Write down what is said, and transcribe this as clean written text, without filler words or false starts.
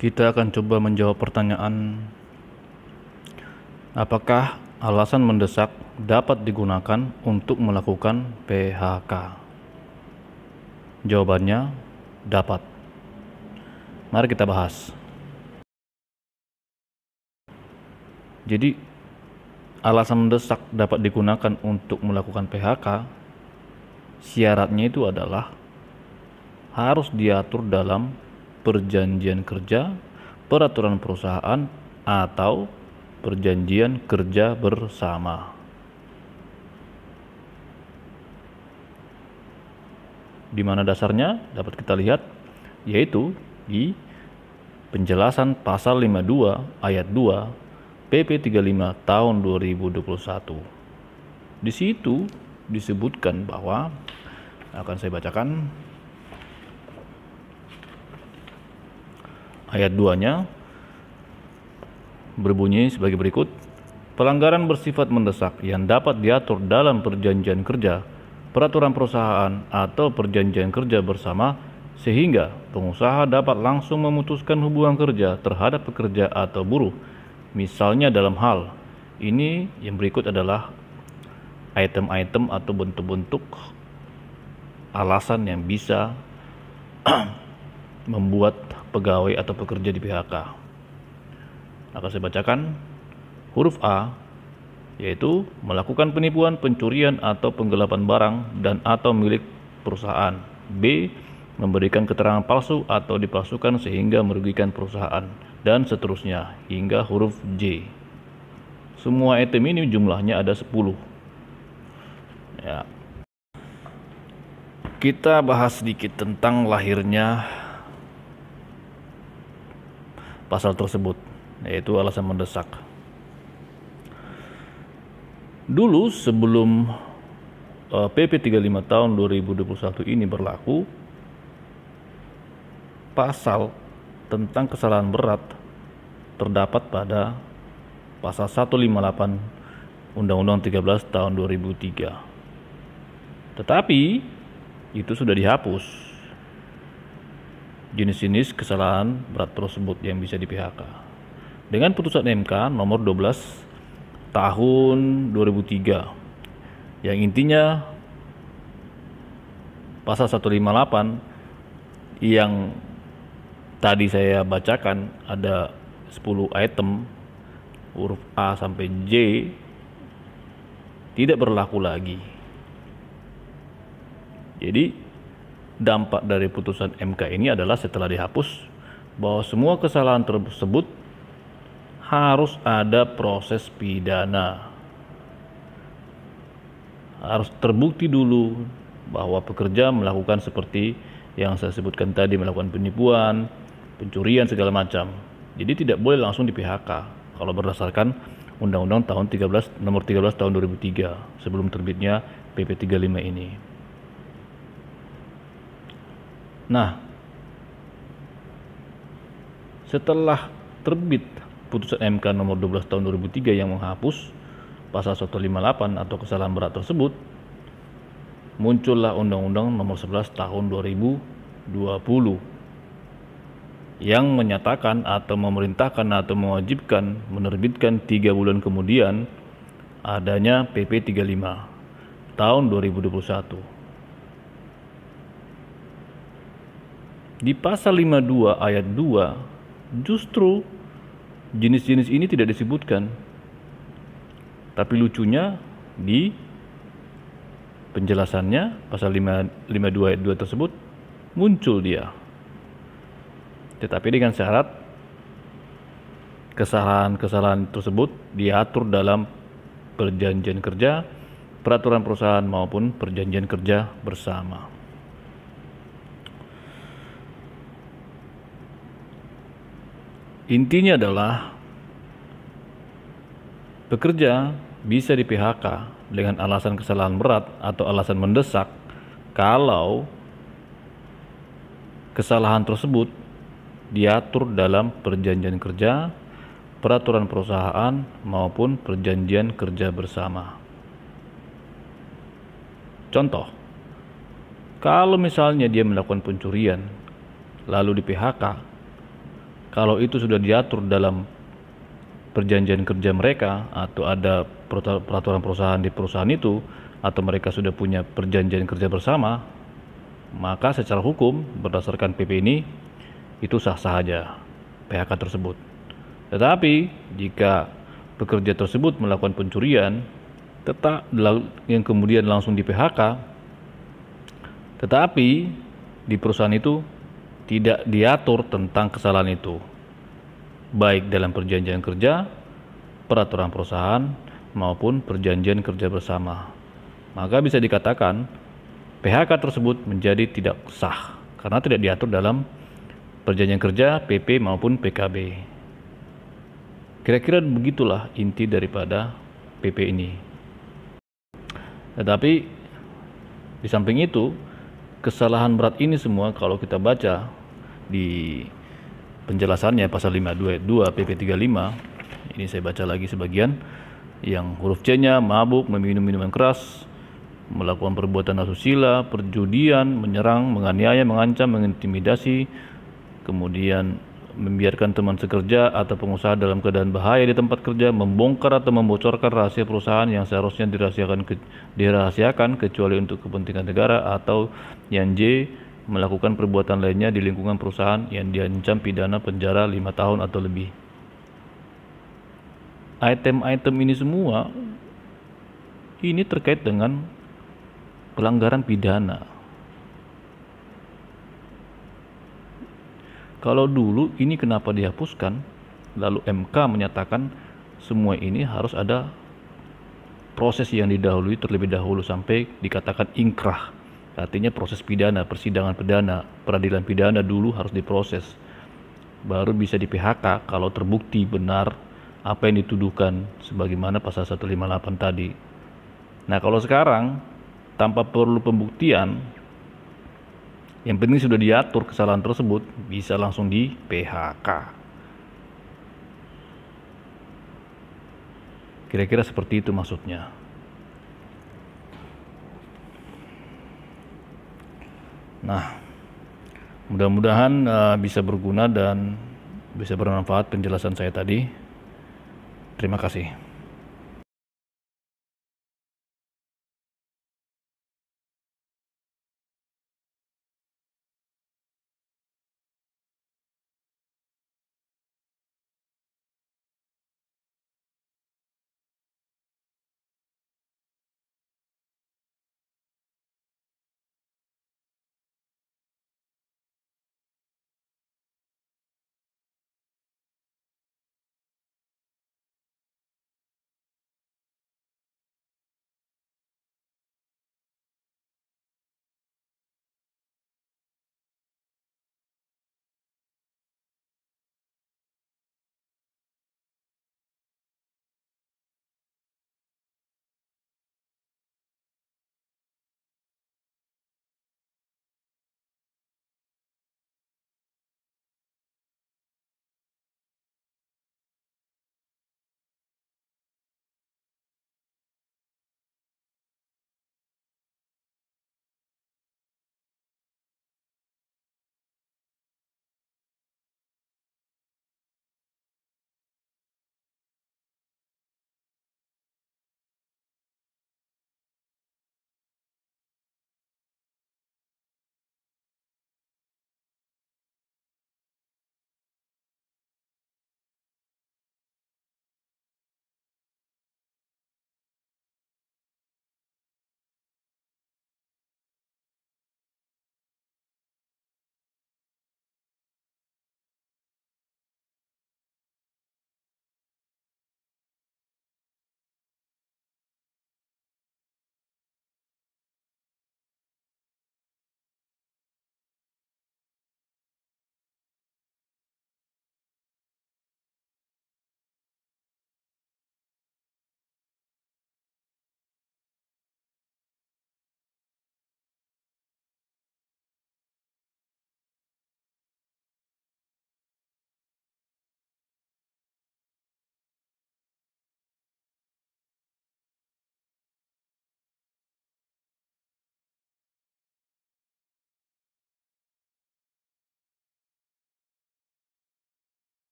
Kita akan coba menjawab pertanyaan, apakah alasan mendesak dapat digunakan untuk melakukan PHK? Jawabannya, dapat. Mari kita bahas. Jadi, alasan mendesak dapat digunakan untuk melakukan PHK, syaratnya itu adalah harus diatur dalam perjanjian kerja, peraturan perusahaan, atau perjanjian kerja bersama. Di mana dasarnya dapat kita lihat, yaitu di penjelasan pasal 52 ayat 2 PP 35 tahun 2021. Di situ disebutkan bahwa, akan saya bacakan ayat 2-nya, berbunyi sebagai berikut. Pelanggaran bersifat mendesak yang dapat diatur dalam perjanjian kerja, peraturan perusahaan, atau perjanjian kerja bersama sehingga pengusaha dapat langsung memutuskan hubungan kerja terhadap pekerja atau buruh. Misalnya dalam hal ini yang berikut adalah item-item atau bentuk-bentuk alasan yang bisa membuat pegawai atau pekerja di PHK. Akan saya bacakan. Huruf A, yaitu melakukan penipuan, pencurian, atau penggelapan barang dan atau milik perusahaan. B, memberikan keterangan palsu atau dipalsukan sehingga merugikan perusahaan, dan seterusnya hingga huruf J. Semua item ini jumlahnya ada 10. Ya. Kita bahas sedikit tentang lahirnya pasal tersebut, yaitu alasan mendesak. Dulu sebelum PP 35 tahun 2021 ini berlaku, pasal tentang kesalahan berat terdapat pada pasal 158 Undang-Undang 13 tahun 2003. Tetapi itu sudah dihapus jenis-jenis kesalahan berat tersebut yang bisa di PHK dengan putusan MK nomor 12 tahun 2003 yang intinya pasal 158 yang tadi saya bacakan ada 10 item huruf A sampai J tidak berlaku lagi. Jadi dampak dari putusan MK ini adalah setelah dihapus bahwa semua kesalahan tersebut harus ada proses pidana. Harus terbukti dulu bahwa pekerja melakukan seperti yang saya sebutkan tadi, melakukan penipuan, pencurian segala macam. Jadi tidak boleh langsung di PHK kalau berdasarkan Undang-Undang tahun nomor 13 tahun 2003 sebelum terbitnya PP 35 ini. Nah, setelah terbit putusan MK nomor 12 tahun 2003 yang menghapus pasal 158 atau kesalahan berat tersebut, muncullah Undang-Undang nomor 11 tahun 2020 yang menyatakan atau memerintahkan atau mewajibkan menerbitkan 3 bulan kemudian adanya PP 35 tahun 2021. Di pasal 52 ayat 2 justru jenis-jenis ini tidak disebutkan. Tapi lucunya di penjelasannya pasal 52 ayat 2 tersebut muncul dia. Tetapi dengan syarat kesalahan-kesalahan tersebut diatur dalam perjanjian kerja, peraturan perusahaan maupun perjanjian kerja bersama. Intinya adalah pekerja bisa di PHK dengan alasan kesalahan berat atau alasan mendesak kalau kesalahan tersebut diatur dalam perjanjian kerja, peraturan perusahaan maupun perjanjian kerja bersama. Contoh, kalau misalnya dia melakukan pencurian lalu di PHK, Kalau itu sudah diatur dalam perjanjian kerja mereka atau ada peraturan perusahaan di perusahaan itu, atau mereka sudah punya perjanjian kerja bersama, maka secara hukum berdasarkan PP ini itu sah-sah saja PHK tersebut. Tetapi jika pekerja tersebut melakukan pencurian yang kemudian langsung di PHK, tetapi di perusahaan itu tidak diatur tentang kesalahan itu, baik dalam perjanjian kerja, peraturan perusahaan, maupun perjanjian kerja bersama, maka bisa dikatakan PHK tersebut menjadi tidak sah karena tidak diatur dalam perjanjian kerja, PP maupun PKB. Kira-kira begitulah inti daripada PP ini. Tetapi di samping itu, kesalahan berat ini semua kalau kita baca di penjelasannya pasal 522 PP 35, ini saya baca lagi sebagian, yang huruf C-nya mabuk, meminum minuman keras, melakukan perbuatan asusila, perjudian, menyerang, menganiaya, mengancam, mengintimidasi, kemudian membiarkan teman sekerja atau pengusaha dalam keadaan bahaya di tempat kerja, membongkar atau membocorkan rahasia perusahaan yang seharusnya dirahasiakan kecuali untuk kepentingan negara, atau yang J, melakukan perbuatan lainnya di lingkungan perusahaan yang diancam pidana penjara 5 tahun atau lebih. Item-item ini semua ini terkait dengan pelanggaran pidana. Kalau dulu ini kenapa dihapuskan, lalu MK menyatakan semua ini harus ada proses yang didahului terlebih dahulu sampai dikatakan ingkrah. Artinya proses pidana, persidangan pidana, peradilan pidana dulu harus diproses. Baru bisa di PHK kalau terbukti benar apa yang dituduhkan sebagaimana pasal 158 tadi. Nah, kalau sekarang tanpa perlu pembuktian, yang penting sudah diatur kesalahan tersebut, bisa langsung di PHK. Kira-kira seperti itu maksudnya. Nah, mudah-mudahan bisa berguna dan bisa bermanfaat penjelasan saya tadi. Terima kasih.